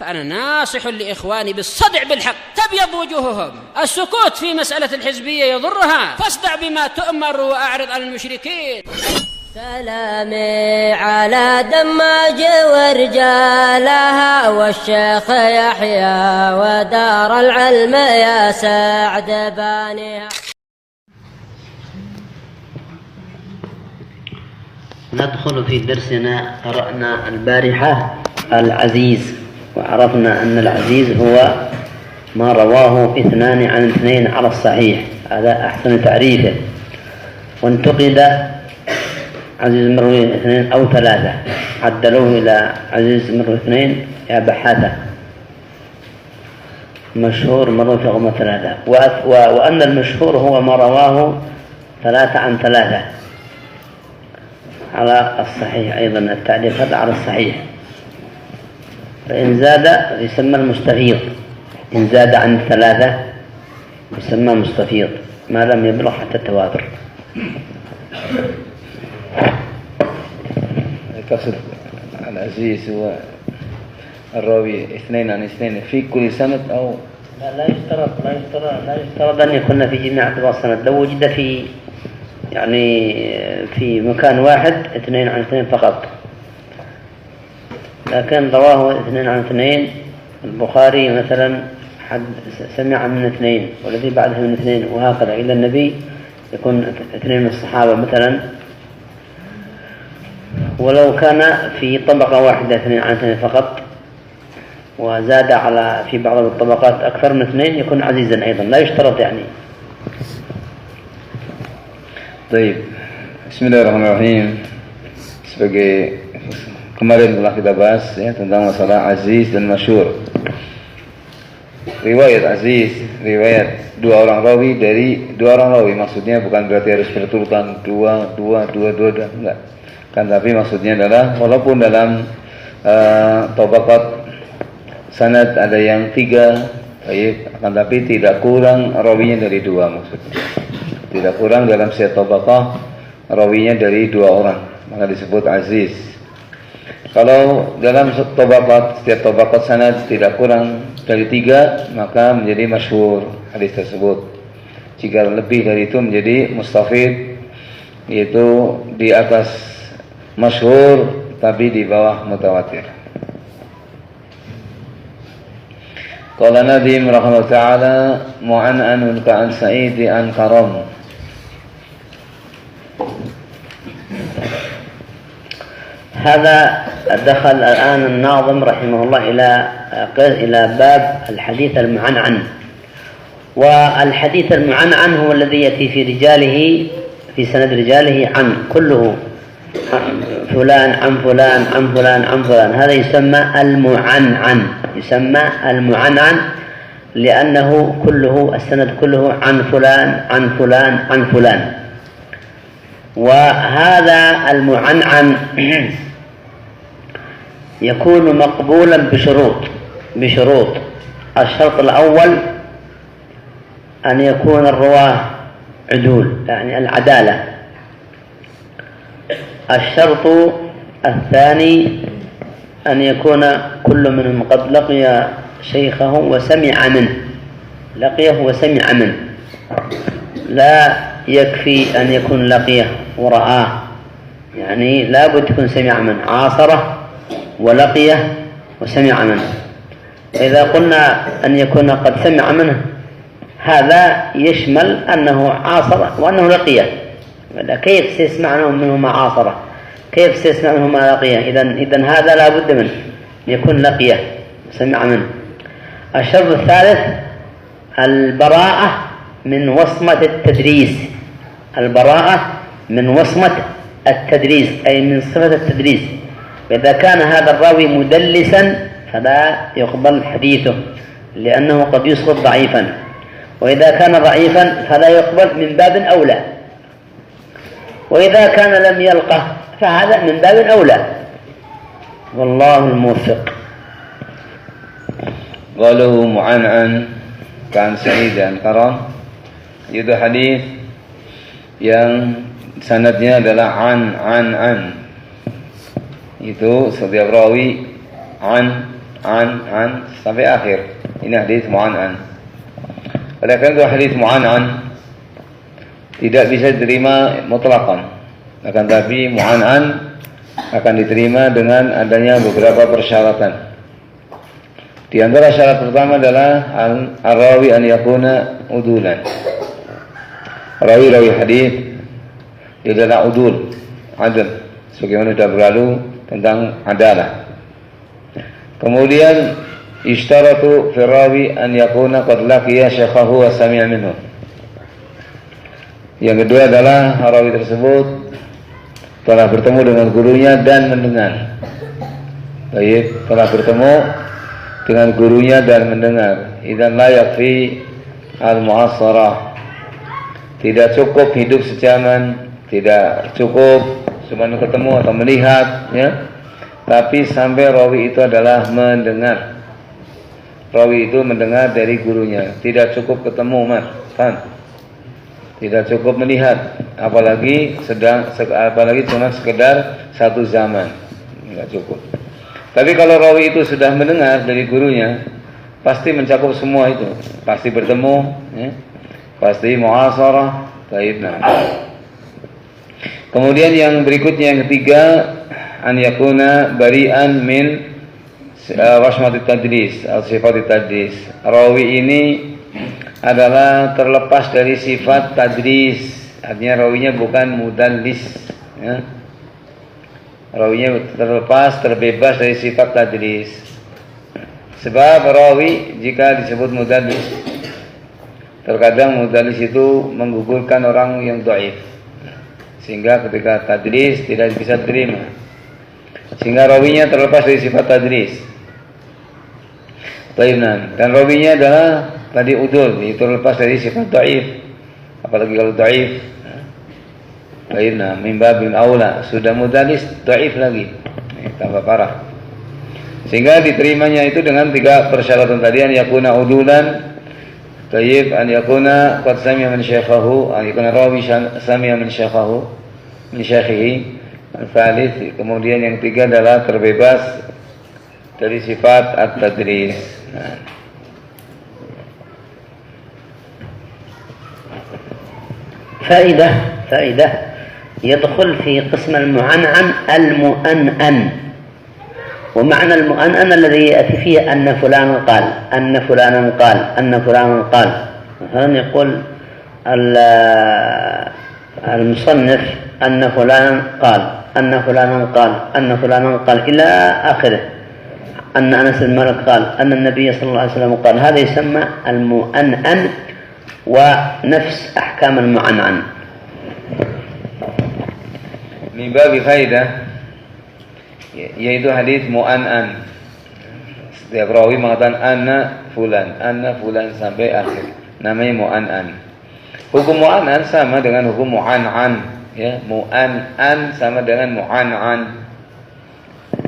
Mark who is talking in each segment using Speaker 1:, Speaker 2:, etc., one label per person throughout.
Speaker 1: فأنا ناصح لإخواني بالصدع بالحق تبيض وجوههم. السكوت في مسألة الحزبية يضرها، فاصدع بما تؤمر وأعرض عن المشركين.
Speaker 2: سلامي على دماج ورجالها والشيخ يحيى ودار العلم يا سعد بانيها.
Speaker 3: ندخل في درسنا. قرأنا البارحة العزيز، وعرفنا أن العزيز هو ما رواه 2 عن 2 على الصحيح، هذا أحسن تعريفه. وانتقد عزيز مروي 2 أو 3، عدلوه إلى عزيز مروي 2 يا بحاثة، مشهور مروي في غمة 3، وأن المشهور هو ما رواه 3 عن 3 على الصحيح. أيضا التعليق هذا على الصحيح. فإن زاد يسمى المستفيض، إن زاد عن 3 يسمى مستفيض ما لم يبلغ حتى التواتر.
Speaker 4: تقصد العزيز هو الراوي 2 عن 2 في كل سند أو
Speaker 3: لا يشترط أن يكون في جميع أطباق السند. لو وجد في في مكان واحد 2 عن 2 فقط، لكن رواه 2 عن 2. البخاري مثلا حد سمع من 2 والذي بعده من 2 وهكذا إلى النبي، يكون 2 من الصحابة مثلا. ولو كان في طبقة واحدة 2 عن 2 فقط وزاد على في بعض الطبقات أكثر من 2 يكون عزيزا أيضا، لا يشترط يعني.
Speaker 4: Baik, bismillahirrahmanirrahim. Sebagai kemarin telah kita bahas ya tentang masalah aziz dan masyhur. Riwayat aziz, riwayat 2 orang rawi dari 2 orang rawi, maksudnya bukan berarti harus berurutan 2 enggak. Kan tapi maksudnya adalah walaupun dalam tabaqat sanad ada yang 3, akan tapi tidak kurang rawinya dari 2 maksudnya. Tidak kurang dalam setiap tabaqah rawinya dari 2 orang, maka disebut aziz. Kalau dalam setiap tabaqat sanad tidak kurang dari 3, maka menjadi masyhur hadis tersebut. Jika lebih dari itu menjadi mustafid, yaitu di atas masyhur tapi di bawah mutawatir. Qala Nadim rahimahullah ta'ala mu'an'anun ka'an sa'idi an karam.
Speaker 3: هذا دخل الآن الناظم رحمه الله إلى باب الحديث المعنعن. والحديث المعنعن هو الذي يأتي في رجاله، في سند رجاله عن كله فلان عن فلان عن فلان عن فلان، هذا يسمى المعنعن. يسمى المعنعن لأنه كله السند كله عن فلان عن فلان عن فلان. وهذا المعنعن يكون مقبولا بشروط. الشرط الأول أن يكون الرواه عدول، يعني العدالة. الشرط الثاني أن يكون كل منهم قد لقي شيخه وسمع منه، لقيه وسمع منه، لا يكفي أن يكون لقيه ورآه، يعني لا بد يكون سمع منه، عاصره ولقيه وسمع منه. إذا قلنا أن يكون قد سمع منه هذا يشمل أنه عاصر وأنه لقيه. كيف سيسمع منه ما عاصره؟ كيف سيسمع منه ما لقيه؟ إذن هذا لا بد منه يكون لقيه سمع منه. الشرط الثالث البراءة من وصمة التدريس. البراءة من وصمة التدريس أي من صفة التدريس. فإذا كان هذا الراوي مدلسا فلا يقبل حديثه لأنه قد يسقط ضعيفا، وإذا كان ضعيفا فلا يقبل من باب أولى، وإذا كان لم يلقه فهذا من باب أولى. والله الموفق.
Speaker 4: قالوا mu'an'an kan Sa'id dan Karam, itu hadis yang sanadnya adalah an. Itu setiap rawi an an sampai akhir. Ini hadis mu'an'an. Oleh karena itu hadis mu'an'an tidak bisa diterima mutlaqan. Akan tapi mu'an'an akan diterima dengan adanya beberapa persyaratan. Di antara syarat pertama adalah ar-rawi an yakuna udulan. Rawi hadis dia adalah udul, adil. Sebagaimana sudah berlalu tentang adalah. Kemudian ishtaratu fi rawi an yakuna qad laqiya shaykhahu wa sami'a minhu. Yang kedua adalah rawi tersebut telah bertemu dengan gurunya dan mendengar. Baik, telah bertemu dengan gurunya dan mendengar. Idzan la yakfi al-mu'assarah. Tidak cukup hidup sejaman, tidak cukup cuma ketemu atau melihat, ya. Tapi sampai rawi itu adalah mendengar. Rawi itu mendengar dari gurunya. Tidak cukup ketemu, Mas. Kan? Tidak cukup melihat, apalagi cuma sekedar satu zaman. Enggak cukup. Tapi kalau rawi itu sudah mendengar dari gurunya, pasti mencakup semua itu. Pasti bertemu, ya. Pasti mu'asarah. Baik, nah. Kemudian yang berikutnya, yang ketiga, an yakuna bari'an min wasmatit tadlis atau sifat tadlis. Rawi ini adalah terlepas dari sifat tadlis. Artinya rawinya bukan mudallis, ya. Rawinya terlepas, terbebas dari sifat tadlis. Sebab rawi jika disebut mudallis, terkadang mudallis itu menggugurkan orang yang dhaif, sehingga ketika tadlis tidak bisa terima, sehingga rawinya terlepas dari sifat tadlis. Dan rawinya adalah tadi udul, itu terlepas dari sifat dhaif, apalagi kalau dhaif. Min babin aula, sudah mudallis dhaif lagi, tambah parah. Sehingga diterimanya itu dengan tiga persyaratan tadi, an yakuna udulan, an yakuna qad sami'a min syaykhahu, an yakuna rawi sami'a min syakhahu, min syakhihi. Al-thalith, kemudian yang tiga adalah terbebas dari sifat at-tadlis.
Speaker 3: فائدة يدخل في قسم المعنعن المؤنن. ومعنى المؤنن الذي يأتي فيه أن فلان قال، أن فلانا قال، أن فلانا قال. مثلا يقول المصنف أن فلانا قال، أن فلانا قال، أن فلانا قال إلى آخره. أن أنس بن مالك قال، أن النبي صلى الله عليه وسلم قال. هذا يسمى المؤنن ونفس أحكام المعنعن.
Speaker 4: Min babi faidah, yaitu hadis mu'an'an. Setiap rawi mengatakan anna fulan sampai akhir, namanya mu'an'an. Hukum mu'an'an sama dengan hukum mu'an'an, ya. Mu'an'an sama dengan mu'an'an,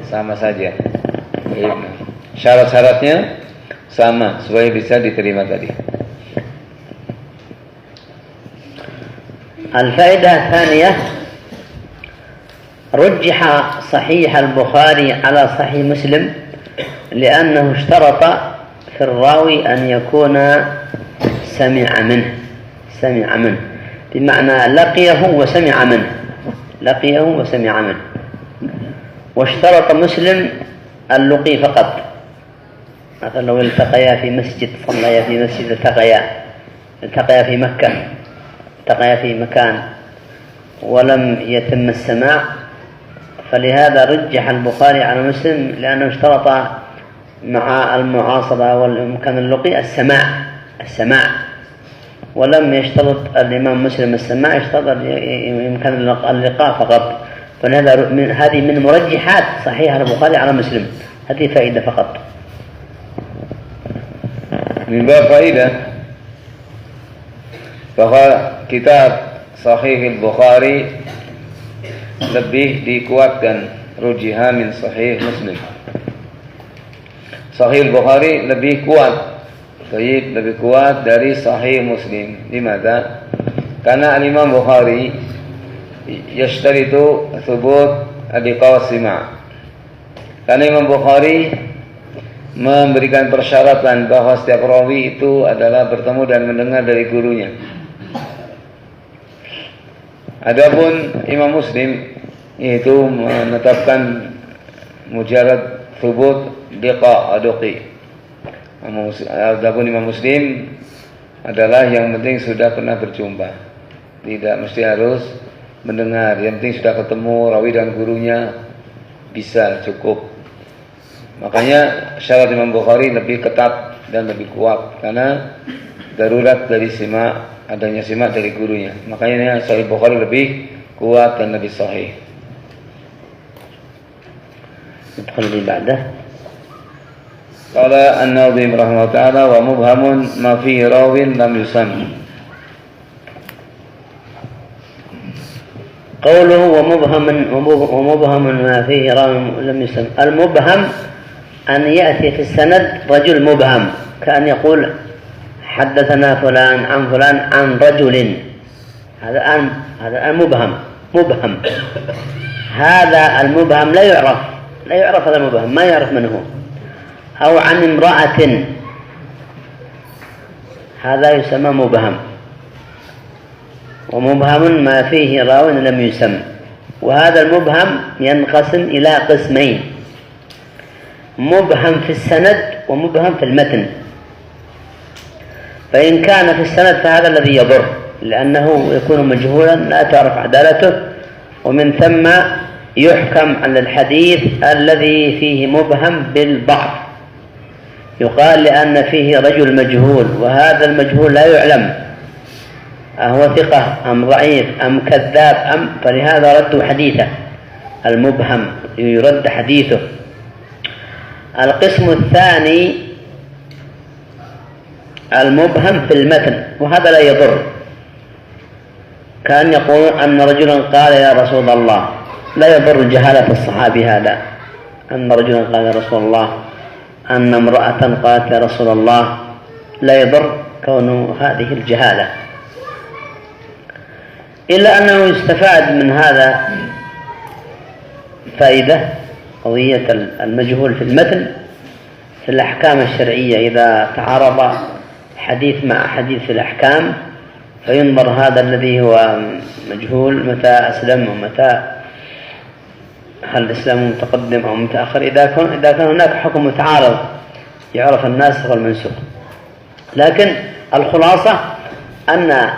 Speaker 4: sama saja. Syarat-syaratnya sama supaya bisa diterima tadi.
Speaker 3: الفائدة الثانية، رجح صحيح البخاري على صحيح مسلم لأنه اشترط في الراوي أن يكون سمع منه بمعنى لقيه وسمع منه. واشترط مسلم اللقي فقط. مثلا لو التقيا في مسجد، صليا في مسجد، التقيا في مكة، التقيا في مكان ولم يتم السماع، فلهذا رجح البخاري على مسلم لأنه اشترط مع المعاصرة والإمكان اللقي السماع، ولم يشترط الإمام مسلم السماع، اشترط إمكان اللقاء فقط. فلهذا هذه من مرجحات صحيح البخاري على مسلم. هذه فائدة فقط.
Speaker 4: من باب فائدة bahwa kitab Sahih al-Bukhari lebih dikuatkan, rujiha min Sahih Muslim. Sahih al-Bukhari lebih kuat, lebih kuat dari Sahih Muslim. Dimana? Karena Imam Bukhari yashtaritu thubut al-liqa' was-sima'. Karena Imam Bukhari memberikan persyaratan bahwa setiap rawi itu adalah bertemu dan mendengar dari gurunya. Adapun Imam Muslim yaitu menetapkan mujarad thubut liqa aduqi. Adapun Imam Muslim adalah yang penting sudah pernah berjumpa, tidak mesti harus mendengar, yang penting sudah ketemu rawi dan gurunya bisa cukup. Makanya syarat Imam Bukhari lebih ketat dan lebih kuat karena darurat dari adanya simak dari gurunya. Makanya Sahih Bukhari lebih kuat dan lebih sahih.
Speaker 3: ندخل اللي بعده.
Speaker 4: قال الناظم رحمه الله تعالى ومبهم ما فيه راو لم يسم.
Speaker 3: قوله ومبهم ما فيه راو لم يسم. المبهم أن يأتي في السند رجل مبهم كأن يقول حدثنا فلان عن فلان عن رجل. هذا الآن مبهم. هذا المبهم لا يعرف هذا المبهم، ما يعرف من هو. أو عن امرأة، هذا يسمى مبهم. ومبهم ما فيه راو لم يسم. وهذا المبهم ينقسم إلى قسمين: مبهم في السند ومبهم في المتن. فإن كان في السند فهذا الذي يضر، لأنه يكون مجهولا لا تعرف عدالته، ومن ثم يحكم على الحديث الذي فيه مبهم بالضعف، يقال لأن فيه رجل مجهول، وهذا المجهول لا يعلم أهو ثقة أم ضعيف أم كذاب فلهذا ردوا حديثه. المبهم يرد حديثه. القسم الثاني المبهم في المتن، وهذا لا يضر، كأن يقول أن رجلا قال يا رسول الله، لا يضر جهالة الصحابي هذا، أن رجلا قال يا رسول الله، أن امرأة قالت يا رسول الله، لا يضر كون هذه الجهالة. إلا أنه يستفاد من هذا فائدة، قضية المجهول في المتن في الأحكام الشرعية. إذا تعارض حديث مع حديث في الأحكام فينظر هذا الذي هو مجهول متى أسلم ومتى، هل الإسلام متقدم أو متأخر. إذا كان هناك حكم متعارض يعرف الناسخ والمنسوخ. لكن الخلاصة أن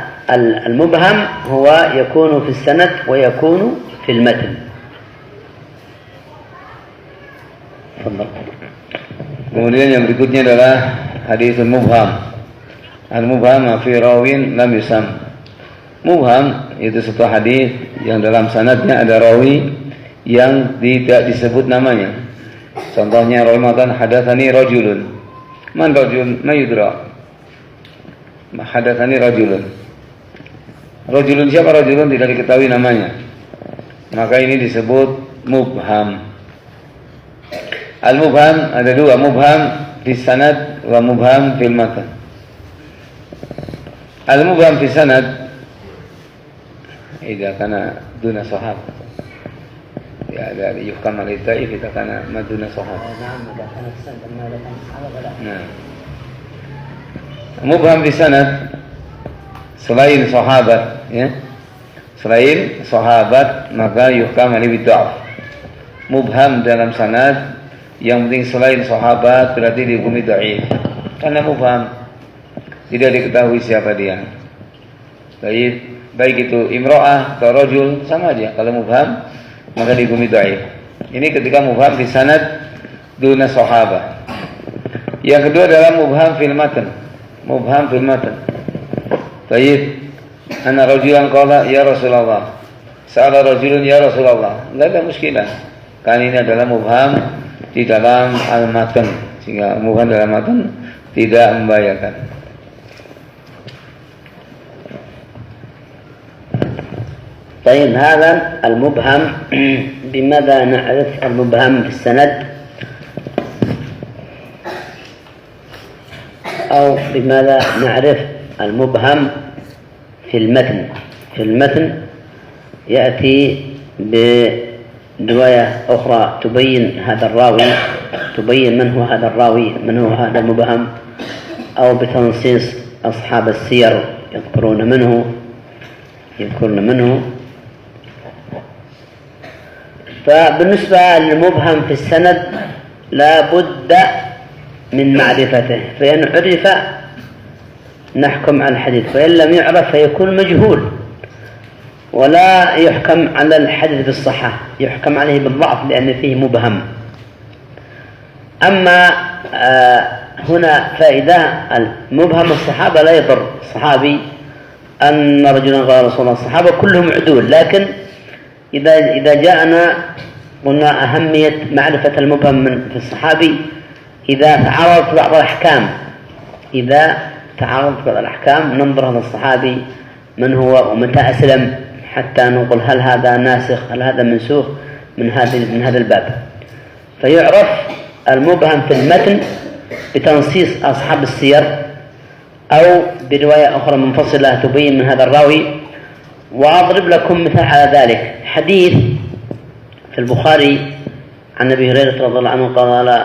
Speaker 3: المبهم هو يكون في السند ويكون في المتن.
Speaker 4: Kemudian yang berikutnya adalah hadis mubham. Al-mubham fi rawin lam yusam. Mubham itu sebuah hadis yang dalam sanadnya ada rawi yang tidak disebut namanya. Contohnya rawi matan hadatsani rajulun. Man rajul? Ma yudra. Hadatsani rajulun. Rajulun siapa rajulun? Tidak diketahui namanya. Maka ini disebut mubham. Al-mubham ada dua, mubham fi sanad wa mubham fil matan. Al-mubham fi sanad idza kana duna sahab. Ya, dari yuhkam al-ta'if idza kana maduna sahab. Nah. Mubham fi sanad selain sahabat, ya. Selain sahabat maka yuhkam alaihi bid'ah. Mubham dalam sanad yang penting selain sahabat berarti dihukumi dhaif. Karena mubham tidak diketahui siapa dia. Baik itu imra'ah atau rajul sama aja. Kalau mubham maka dihukumi dhaif. Ini ketika mubham di sanad duna sahabat. Yang kedua adalah mubham fil matan. Mubham fil matan. Baik, ana rajulan qala ya Rasulullah. Sa'ala rajulun ya Rasulullah. Enggak ada muskilah. Kan ini adalah mubham di dalam al-matan, sehingga mubham dalam matan tidak membahayakan.
Speaker 3: طيب هذا المبهم بماذا نعرف المبهم في السند أو بماذا نعرف المبهم في المتن؟ في المتن يأتي رواية أخرى تبين هذا الراوي، تبين من هو هذا الراوي، من هو هذا المبهم، أو بتنصيص أصحاب السير يذكرون منه. فبالنسبة للمبهم في السند لا بد من معرفته، فإن عرف نحكم على الحديث، فإن لم يعرف فيكون مجهول، ولا يحكم على الحديث بالصحة، يحكم عليه بالضعف لأن فيه مبهم. أما هنا فائدة المبهم الصحابة لا يضر الصحابي أن رجلا قال رسول الله، الصحابة كلهم عدول، لكن إذا جاءنا قلنا أهمية معرفة المبهم في الصحابي إذا تعارضت بعض الأحكام ننظر هذا الصحابي من هو ومتى أسلم، حتى نقول هل هذا ناسخ هل هذا منسوخ من هذا الباب. فيعرف المبهم في المتن بتنصيص أصحاب السير أو برواية أخرى منفصلة تبين من هذا الراوي. وأضرب لكم مثال على ذلك، حديث في البخاري عن أبي هريرة رضي الله عنه قال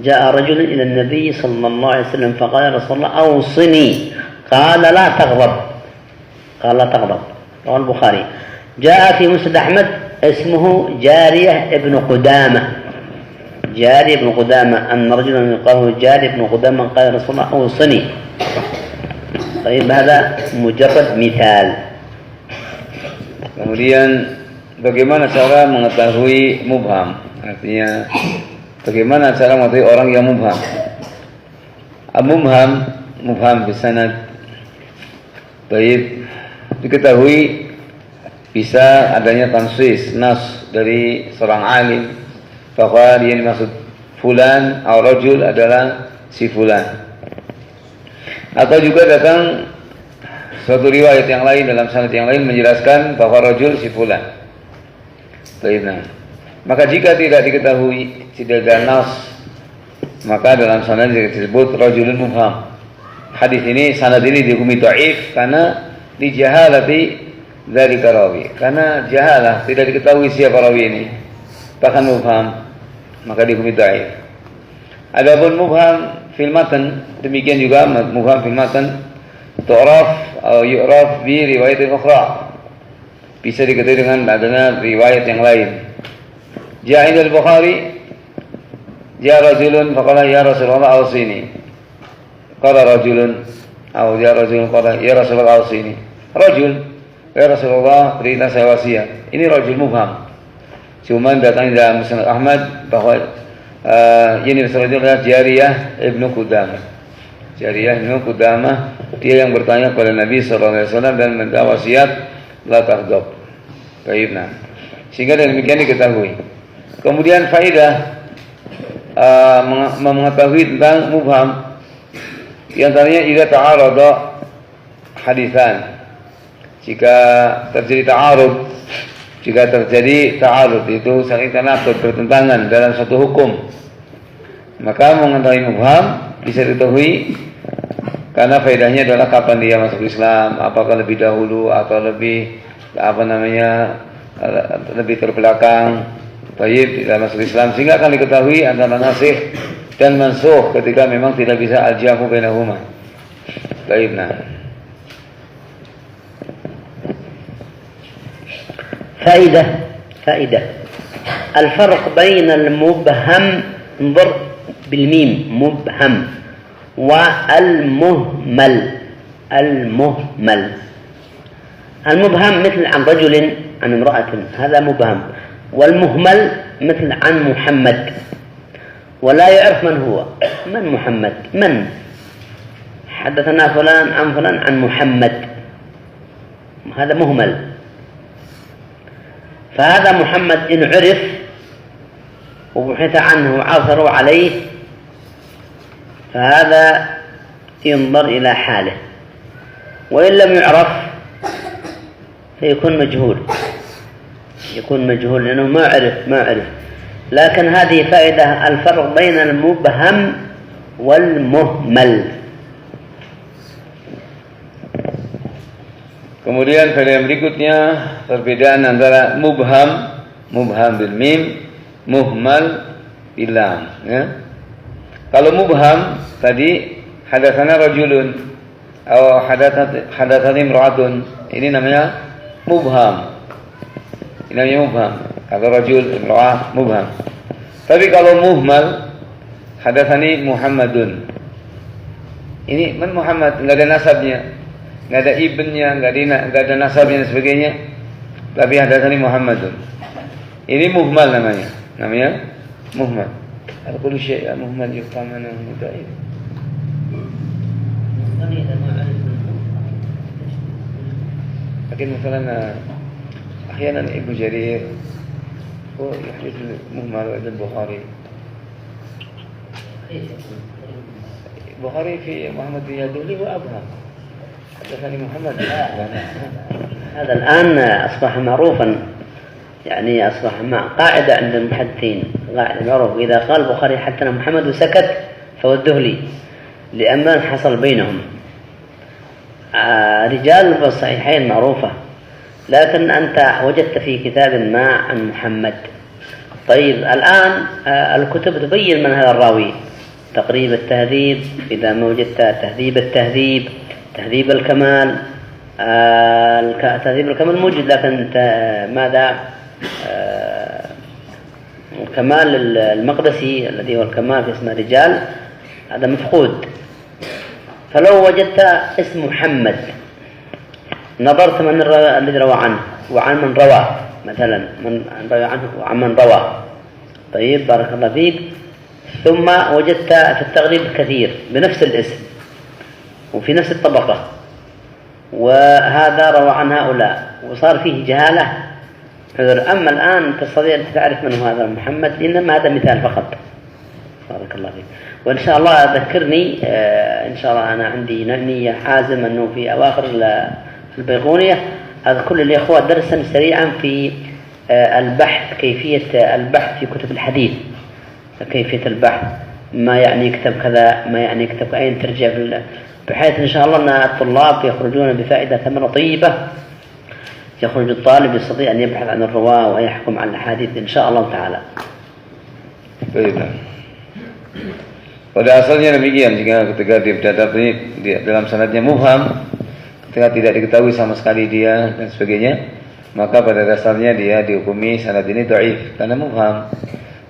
Speaker 3: جاء رجل إلى النبي صلى الله عليه وسلم فقال يا رسول الله أوصني، قال لا تغضب، رواه البخاري. جاء في مسند أحمد اسمه جارية ابن قدامة أن رجلا يقال جارية ابن قدامة قال يا رسول الله أوصني. طيب هذا مجرد مثال.
Speaker 4: Kemudian bagaimana cara mengetahui mubham? Artinya bagaimana cara mengetahui orang yang mubham? Mubham di sanad. Baik, diketahui bisa adanya tansis nas dari seorang alim bahwa dia dimaksud fulan atau rajul adalah si fulan. Atau juga datang suatu riwayat yang lain dalam sanad yang lain menjelaskan bahwa rajul si fulan. Baiklah. Maka jika tidak diketahui, tidak ada nas, maka dalam sanad disebut rajulun mubham. Hadis ini, sanad ini dihukumi dhaif karena dijahalati dari rawi. Karena jahalah, tidak diketahui siapa rawi ini. Bahkan mubham, maka dihukumi dhaif. Adapun mubham fil matan, demikian juga mubham fil matan tu'raf atau yu'raf bi riwayat ukhra. Bisa diketahui dengan adanya riwayat yang lain. Ja'a al-Bukhari ja'a rajulun faqala ya Rasulullah awsini. Qala rajulun atau ya rajulun qala ya Rasulullah awsini. Rajul ya Rasulullah perintah saya wasiat. Ini rajul mubham. Cuma datang dalam Musnad Ahmad bahwa ini Rasulullah adalah Jariyah ibnu Qudamah. Jariyah ibnu Qudamah, dia yang bertanya kepada Nabi sallallahu alaihi wasallam dan minta wasiat la taghdab. Baiklah. Sehingga demikian diketahui. Kemudian faedah mengetahui tentang mubham di antaranya idza ta'arada hadisan. Jika terjadi ta'arud itu saling tanaqud, bertentangan dalam satu hukum, maka mengetahui mubham bisa diketahui karena faedahnya adalah kapan dia masuk Islam, apakah lebih dahulu atau lebih lebih terbelakang. Baik, dalam masuk Islam, sehingga akan diketahui antara nasikh dan mansukh ketika memang tidak bisa al-jamu bainahuma. Baik, nah.
Speaker 3: فائدة الفرق بين المبهم انظر بالميم مبهم والمهمل. المبهم مثل عن رجل عن امرأة، هذا مبهم. والمهمل مثل عن محمد، ولا يعرف من هو، من محمد، من حدثنا فلان عن فلان عن محمد، هذا مهمل. فهذا محمد إن عرف وبحث عنه وعثروا عليه فهذا ينظر إلى حاله، وإن لم يعرف فيكون مجهول لأنه ما عرف. لكن هذه فائدة الفرق بين المبهم والمهمل.
Speaker 4: Kemudian faedah yang berikutnya perbedaan antara mubham mubham bil mim, muhmal bil lam, ya. Kalau mubham tadi hadatsana rajulun atau hadatsani imra'atun, ini namanya mubham. Ini namanya mubham. Kalau rajul, imra'ah, mubham. Tapi kalau muhmal, hadatsani Muhammadun. Ini man Muhammad, enggak ada nasabnya, enggak ada ibnnya, enggak ada nasabnya dan sebagainya. Tapi hadatsani Muhammadun. Ini muhmal namanya. Namanya muhmal. Al-kullu syai' muhmal yuqam anhu muda'id. Lakin misalnya أحيانا ابن جرير هو يحدث مهمل عند البخاري. البخاري في محمد بن يدولي وأبهم حدثني محمد.
Speaker 3: هذا الآن أصبح معروفا، يعني أصبح قاعدة عند المحدثين، قاعدة معروف، إذا قال البخاري حدثنا محمد وسكت فهو الدهلي، لأن حصل بينهم رجال بالصحيحين معروفة. لكن أنت وجدت في كتاب ما عن محمد. طيب الآن الكتب تبين من هذا الراوي، تقريب التهذيب إذا ما وجدت تهذيب التهذيب، تهذيب الكمال، تهذيب الكمال موجود، لكن ماذا الكمال المقدسي الذي هو الكمال في اسم الرجال هذا مفقود. فلو وجدت اسم محمد نظرت من الذي روى عنه وعن من روى، مثلا من روى عنه وعن من روى. طيب بارك الله فيك. ثم وجدت في التغريب كثير بنفس الاسم وفي نفس الطبقة، وهذا روى عن هؤلاء وصار فيه جهالة. أما الآن تستطيع أن تعرف من هو هذا محمد، إنما هذا مثال فقط. بارك الله فيك. وإن شاء الله ذكرني إن شاء الله، أنا عندي نية حازم أنه في أواخر البيقونية أذكر للإخوة درسا سريعا في البحث، كيفية البحث في كتب الحديث، كيفية البحث، ما يعني يكتب كذا، ما يعني يكتب أين ترجع، بحيث إن شاء الله أن الطلاب يخرجون بفائدة ثمرة طيبة. يخرج الطالب يستطيع أن يبحث عن الرواة ويحكم عن الحديث إن شاء الله تعالى.
Speaker 4: Baik. Pada asalnya demikian, jika ketika dia dalam sanadnya mubham, ketika tidak diketahui sama sekali dia dan sebagainya, maka pada dasarnya dia dihukumi sanad ini dhaif karena mubham.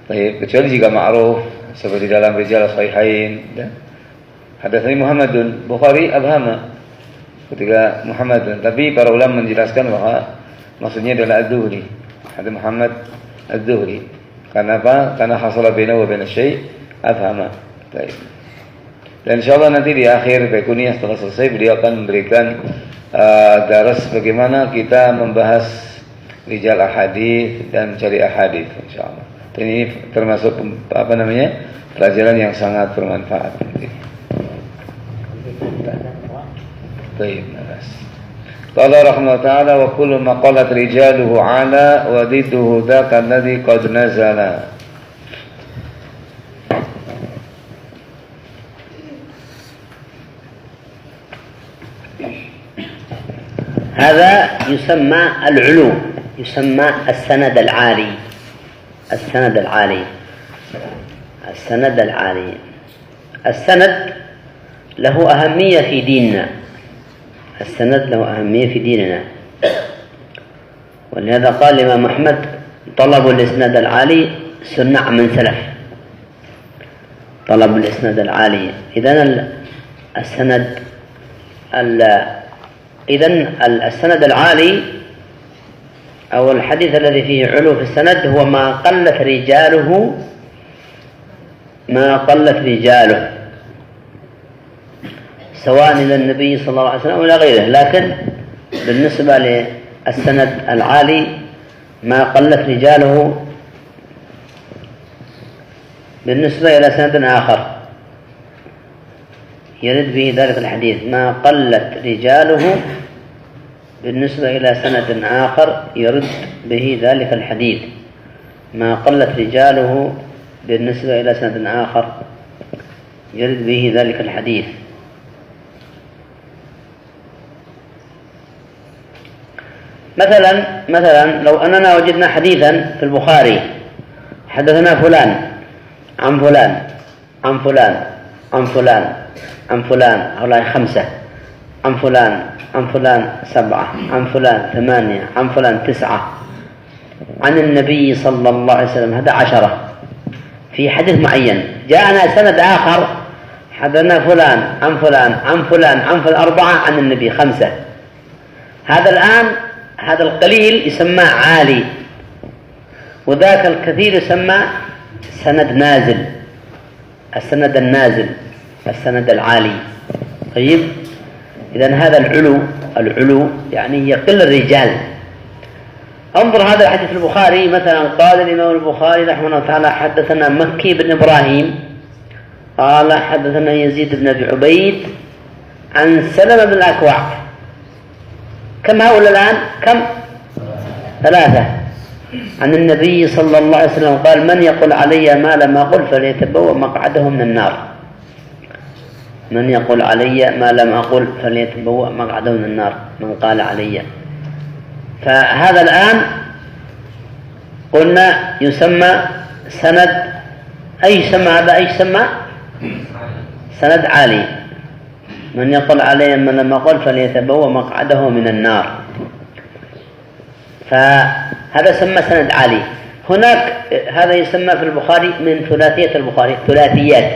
Speaker 4: Baik, kecuali jika ma'ruf seperti dalam rijal sahihain, hadatsani Muhammadun, Bukhari abhama ketika Muhammadun, tapi para ulama menjelaskan bahwa maksudnya adalah Az-Zuhri, ada Muhammad Az-Zuhri. Karena apa? Karena hasala bainahu wa baina syai' abhama. Baik. Dan insyaallah nanti di akhir Baiquniyah setelah selesai beliau akan memberikan daras bagaimana kita membahas rijal ahadits dan mencari ahadits insyaallah. Dan ini termasuk pelajaran yang sangat bermanfaat. Baik, naras. Qala rahimahullah ta'ala wa kullu ma qalat rijaluhu ala wa didduhu dzaka alladhi qad nazala.
Speaker 3: هذا يسمى العلو، يسمى السند العالي. السند العالي، السند العالي. السند له أهمية في ديننا، السند له أهمية في ديننا، ولهذا قال الإمام أحمد طلب الإسناد العالي سنة من سلف. طلب الإسناد العالي. إذن السند العالي أو الحديث الذي فيه علو في السند هو ما قلت رجاله سواء إلى النبي صلى الله عليه وسلم ولا غيره. لكن بالنسبة للسند العالي ما قلت رجاله بالنسبة إلى سند آخر يرد به ذلك الحديث، ما قلت رجاله بالنسبة إلى سند آخر يرد به ذلك الحديث، ما قلت رجاله بالنسبة إلى سند آخر يرد به ذلك الحديث. مثلا لو أننا وجدنا حديثا في البخاري حدثنا فلان عن فلان عن فلان عن فلان عن فلان، هؤلاء 5، عن فلان عن فلان 7، عن فلان 8، عن فلان 9، عن النبي صلى الله عليه وسلم هذا 10 في حديث معين. جاءنا سند آخر حدثنا فلان عن فلان عن فلان عن فلان 4 عن النبي 5. هذا الآن هذا القليل يسمى عالي، وذاك الكثير يسمى سند نازل، السند النازل، السند العالي. طيب، إذن هذا العلو يعني يقل الرجال. انظر هذا الحديث في البخاري مثلا، قال الإمام البخاري رحمه الله تعالى حدثنا مكي بن إبراهيم قال حدثنا يزيد بن أبي عبيد عن سلمة بن الأكوع. كم هؤلاء الآن؟ كم؟ 3. عن النبي صلى الله عليه وسلم قال من يقول علي ما لم أقل فليتبوأ مقعده من النار. من يقول علي ما لم أقل فليتبوأ مقعده من النار، من قال علي. فهذا الآن قلنا يسمى سند، أي يسمى هذا؟ أي يسمى سند عالي. من يقول علي ما لم أقل فليتبوأ مقعده من النار، فهذا سمى سند عالي. هناك هذا يسمى في البخاري من ثلاثية البخاري، ثلاثيات.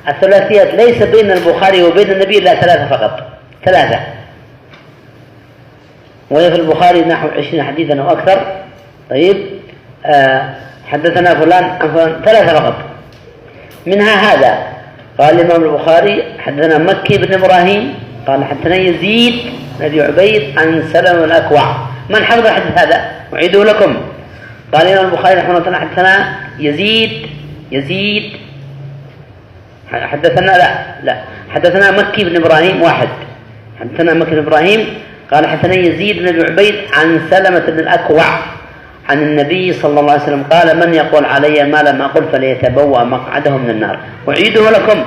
Speaker 3: الثلاثيات ليس بين البخاري وبين النبي إلا 3 فقط، 3. وهي في البخاري نحو 20 حديثا أو أكثر. طيب، حدثنا فلان عن فلان 3 فقط، منها هذا. قال الإمام البخاري حدثنا مكي بن إبراهيم قال حدثنا يزيد بن أبي عبيد عن سلمة الأكوع. من حفظ الحديث هذا؟ أعيده لكم. قال الإمام البخاري رحمه الله تعالى حدثنا يزيد حدثنا لا حدثنا مكي بن إبراهيم 1. حدثنا مكي بن إبراهيم قال حدثنا يزيد بن أبي عبيد عن سلمة بن الأكوع عن النبي صلى الله عليه وسلم قال من يقول علي ما لم أقل فليتبوأ مقعده من النار. أعيده لكم.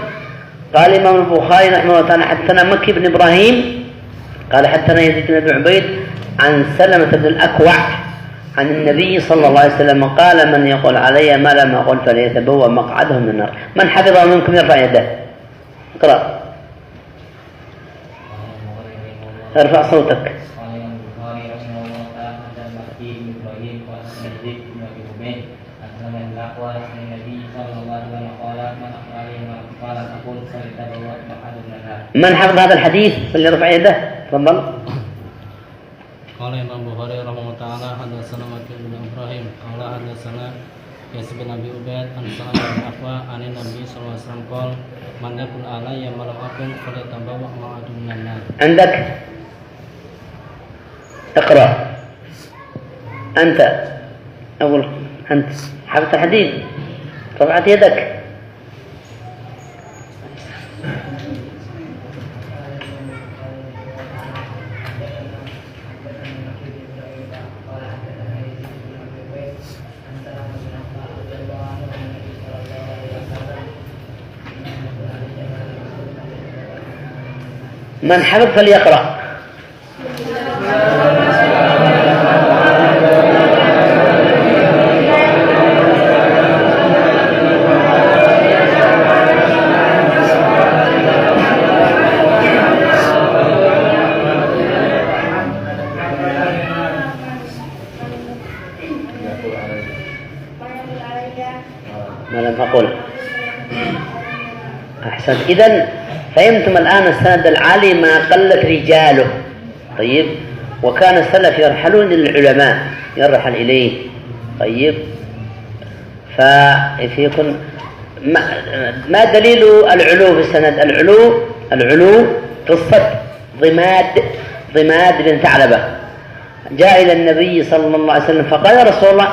Speaker 3: قال الإمام البخاري رحمه الله تعالى حدثنا مكي بن إبراهيم قال حدثنا يزيد بن أبي عبيد عن سلمة بن الأكوع عن النبي صلى الله عليه وسلم قال من يقول علي ما لم أقل فليتبوأ مقعده من النار. من حفظه منكم يرفع يده. اقرأ، ارفع صوتك. من حفظ هذا الحديث فليرفع يده. تفضل.
Speaker 5: قال الإمام البخاري رحمه الله تعالى حدثنا مكي بن إبراهيم قال حدثنا يزيد بن أبي عبيد عن سلمة بن الأكوع عن النبي صلى الله عليه وسلم قال من يقول علي ما لم أقل فليتبوأ مقعده من النار.
Speaker 3: عندك؟ اقرأ أنت. أول أنت حفظت الحديث رفعت يدك. من حفظ فليقرأ. ما لم أقل. أحسن. إذن فهمتم الآن السند العالي ما قلت رجاله. طيب، وكان السلف يرحلون للعلماء، يرحل إليه. طيب، فيكون ما دليل العلو في السند؟ العلو قصة ضماد بن ثعلبة جاء إلى النبي صلى الله عليه وسلم فقال يا رسول الله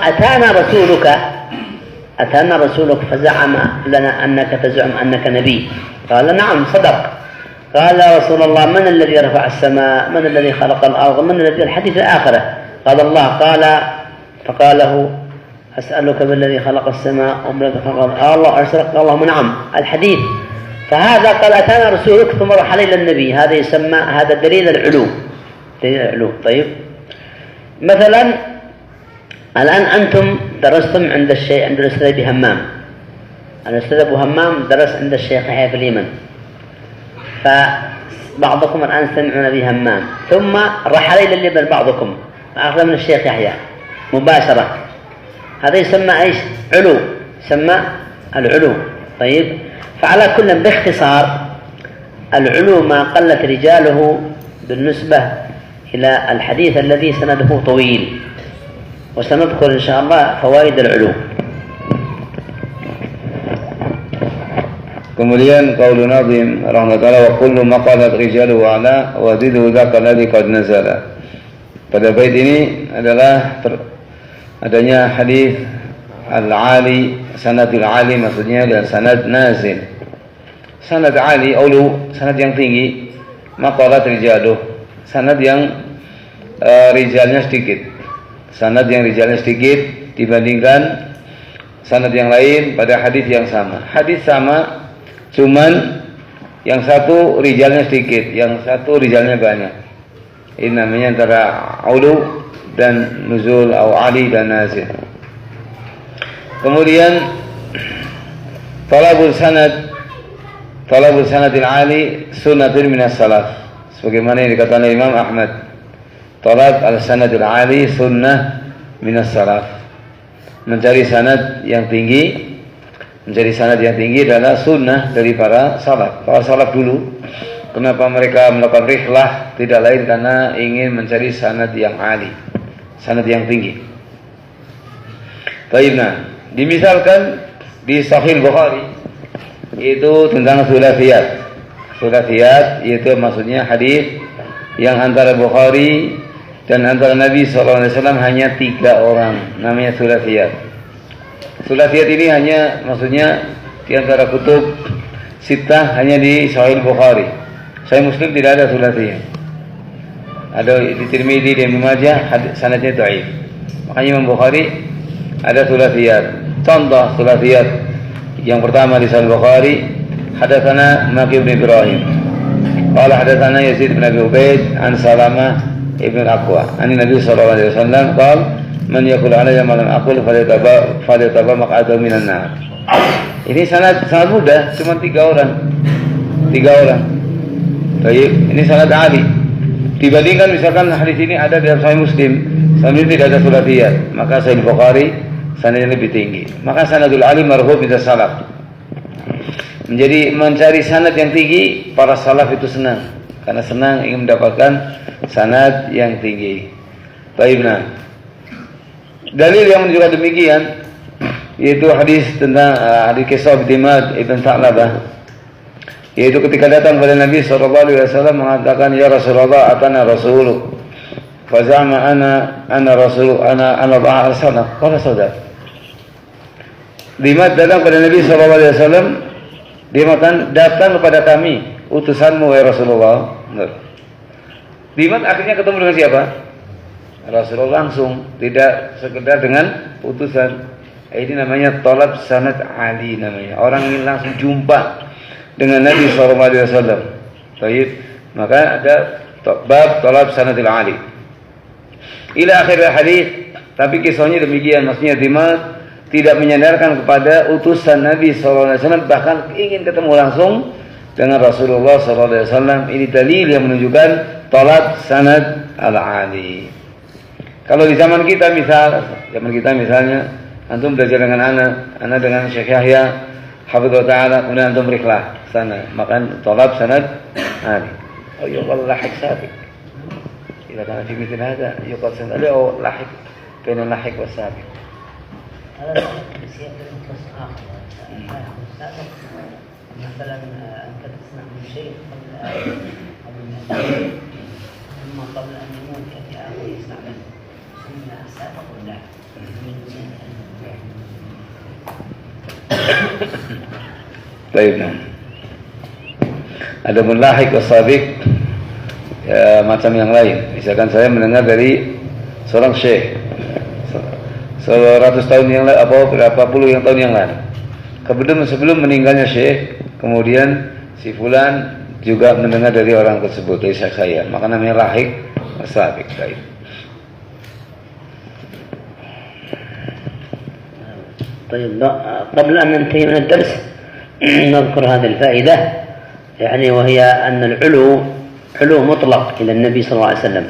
Speaker 3: أتانا رسولك فزعم لنا أنك تزعم أنك نبي. قال نعم صدق. قال يا رسول الله من الذي رفع السماء؟ من الذي خلق الأرض؟ من الذي؟ الحديث الآخرة. قال الله. فقال له أسألك بالذي خلق السماء وبالذي خلق الأرض. الله أرسلك. اللهم نعم. الحديث. فهذا قال أتانا رسولك ثم رحل إلى النبي. هذا يسمى، هذا دليل العلو. طيب، مثلا الآن أنتم درستم عند الأستاذ أبي همام. الأستاذ أبو همام درس عند الشيخ يحيى في اليمن، فبعضكم الآن سمعون أبي همام، ثم رحل إلى اليمن بعضكم أخذ من الشيخ يحيى مباشرة. هذا يسمى إيش؟ علو، يسمى العلو. طيب، فعلى كل باختصار العلو ما قلت رجاله بالنسبة إلى الحديث الذي سنده طويل، وسنذكر إن شاء الله فوائد العلو.
Speaker 4: Kemudian qaulu nazim rahmatullah wa kullu ma qalat rijalu ala wa zidu dzaka alladhi qad nazala. Pada bait ini adalah adanya hadis al-ali, sanadul ali maksudnya, dan sanad nazil. Sanad ali ulu, sanad yang tinggi, maqalat rijalu, sanad yang rijalnya sedikit. Sanad yang rijalnya sedikit dibandingkan sanad yang lain pada hadis yang sama. Hadis sama, cuman yang satu rijalnya sedikit, yang satu rijalnya banyak. Ini namanya antara ulu dan nuzul atau ali dan nazil. Kemudian talabul sanadil ali sunnatun minas salaf, sebagaimana yang dikatakan oleh Imam Ahmad. Talab al-sanadil ali sunnah minas salaf. Mencari sanad yang tinggi, mencari sanad yang tinggi adalah sunnah dari para salaf. Para salaf dulu, kenapa mereka melakukan rihlah? Tidak lain karena ingin mencari sanad yang ali, sanad yang tinggi. Baik, nah, dimisalkan di Sahih Bukhari itu tentang sulafiyat. Sulafiyat yaitu maksudnya hadis yang antara Bukhari dan antara Nabi SAW hanya 3 orang, namanya sulafiyat. Sulafiyat ini hanya maksudnya di antara kutub sittah, hanya di Sahih Bukhari. Sahih Muslim tidak ada sulafiyat. Ada di Tirmidzi dan Ibnu Majah sanadnya dhaif. Makanya Imam Bukhari ada sulafiyat. Contoh sulafiyat yang pertama di Sahih Bukhari, hadatsana Maqi bin Ibrahim qala hadatsana Yazid bin Abi Ubaid an Salamah ibn al-Aqwa an Nabi sallallahu alaihi wasallam qala man yaqul alayya ma lam aqul falyataba maq'adahu minan nar. Ini sanad mudah, cuma 3 orang. 3 orang. Baik, ini sanad ali. Dibandingkan misalkan hadis ini ada dalam Sahih Muslim, Sahih Muslim tidak ada sulafiyat, maka Sahih Bukhari sanadnya lebih tinggi. Maka sanadul ali marfu bi salaf. Menjadi mencari sanad yang tinggi, para salaf itu senang, karena senang ingin mendapatkan sanad yang tinggi. Baik, nah, dalil yang menunjukkan demikian yaitu hadis tentang hadis kisah Dimad ibn Tha'labah, yaitu ketika datang kepada Nabi SAW mengatakan, ya Rasulullah, atana Rasul, fazama ana Rasul, ana Allah arsalna. Qala sadaq. Dimad datang kepada Nabi SAW, dia mengatakan, datang kepada kami utusanmu ya Rasulullah. Dimad akhirnya ketemu dengan siapa? Rasulullah langsung, tidak sekedar dengan utusan. Ini namanya talab sanad ali namanya. Orang ingin langsung jumpa dengan Nabi SAW. Baik, maka ada bab talab sanadil ali. Ila akhir hadis. Tapi kisahnya demikian, maksudnya Dimad tidak menyandarkan kepada utusan Nabi SAW, bahkan ingin ketemu langsung dengan Rasulullah SAW. Ini dalil yang menunjukkan talab sanad al-ali. Kalau di zaman kita misalnya, antum belajar dengan anak dengan Syekh Yahya hafizallahu ta'ala, kemudian antum rihlah sana, makan talab sanad ali. Oh ya Allah, lahik sabiq. Jika kana fi mithl hada yuqal sanad ali au lahik bain al-lahik wa sabiq.
Speaker 3: هذا سياق المختص آخر. مثلا أنت تصنع من شيء قبل أن يموت يأتي آخر يستعمل سنة سابق ولا
Speaker 4: Baik, nah. Ada mulahik wasabiq ya, macam yang lain. Misalkan saya mendengar dari seorang syekh 100 tahun yang lalu, apa berapa puluh yang tahun yang lalu. Kemudian sebelum meninggalnya syekh, kemudian si fulan juga mendengar dari orang tersebut, dari syekh saya. Maka namanya lahik wasabiq. Baik.
Speaker 3: طيب قبل أن ننتهي من الدرس نذكر هذه الفائدة، يعني وهي أن العلو علو مطلق إلى النبي صلى الله عليه وسلم،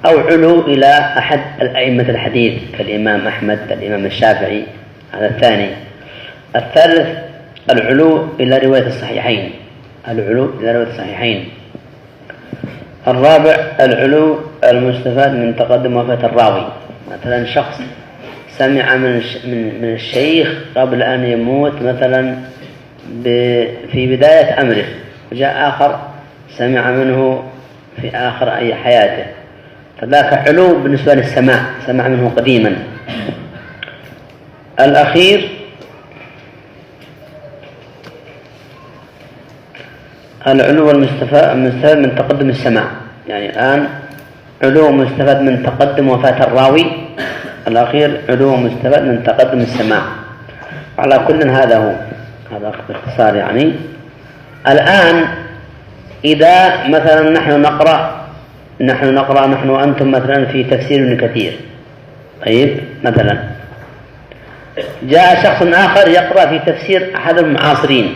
Speaker 3: أو علو إلى أحد الأئمة الحديث كالإمام أحمد الإمام الشافعي، هذا الثاني. الثالث العلو إلى رواية الصحيحين، العلو إلى رواية الصحيحين. الرابع العلو المستفاد من تقدم وفاة الراوي، مثلا شخص سمع من الشيخ قبل أن يموت مثلا في بداية أمره، وجاء آخر سمع منه في آخر أي حياته، فذاك علو بالنسبة للسماع، سمع منه قديما. الأخير العلو المستفاد من تقدم السماع، يعني الآن علو مستفاد من تقدم وفاة الراوي، الأخير علو مستفاد من تقدم السماع. على كل هذا باختصار يعني. الآن إذا مثلا نحن وأنتم مثلا في تفسير ابن كثير، طيب مثلا جاء شخص آخر يقرأ في تفسير أحد المعاصرين،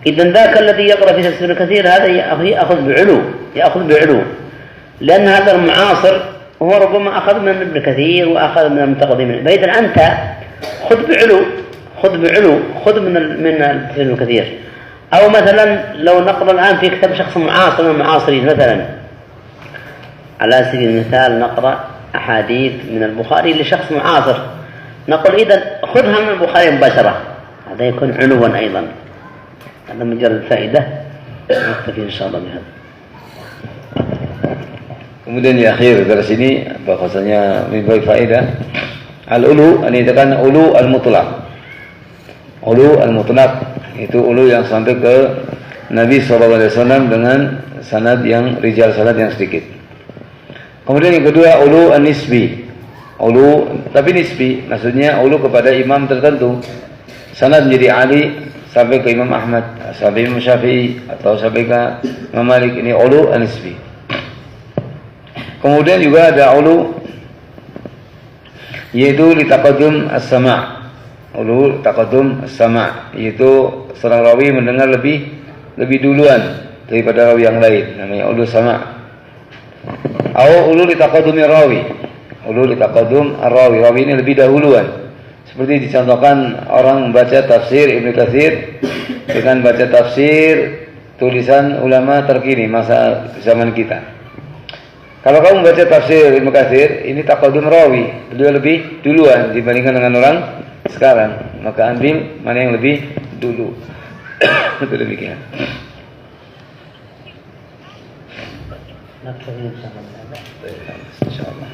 Speaker 3: إذن ذاك الذي يقرأ في تفسير ابن كثير هذا يأخذ بعلو، لأن هذا المعاصر هو ربما أخذ من ابن كثير وأخذ من المتقدمين، فإذا أنت خذ بعلو خذ من ابن كثير. أو مثلا لو نقرأ الآن في كتاب شخص معاصر من المعاصرين، مثلا على سبيل المثال نقرأ أحاديث من البخاري لشخص معاصر، نقول إذا خذها من البخاري مباشرة، هذا يكون علوا أيضا. هذا مجرد فائدة، نكتفي إن شاء الله بهذا.
Speaker 4: Kemudian di akhir dari sini bahwasanya lebih faedah al-ulu, ini dikatakan ulu al-mutlaq. Ulu al-mutlaq itu ulu yang sampai ke Nabi SAW dengan sanad yang rijal sanad yang sedikit. Kemudian yang kedua ulu an-nisbi. Ulu tapi nisbi, maksudnya ulu kepada imam tertentu. Sanad menjadi ali sampai ke Imam Ahmad, sampai Imam Syafi'i atau sampai ke Imam Malik, ini ulu an-nisbi. Kemudian juga ada ulu yaitu litaqaddum as-sama'. Ulu taqaddum as-sama', yaitu seorang rawi mendengar lebih duluan daripada rawi yang lain, namanya ulu sama'. Atau ulu litaqaddum rawi. Ulu litaqaddum ar-rawi, rawi ini lebih dahuluan. Seperti dicontohkan orang membaca tafsir Ibnu Katsir dengan baca tafsir tulisan ulama terkini masa zaman kita. Kalau kamu baca tafsir Ibnu Katsir, ini taqaddum rawi, beliau lebih duluan dibandingkan dengan orang sekarang, maka ambil mana yang lebih dulu. Itu demikian.
Speaker 3: Insyaallah.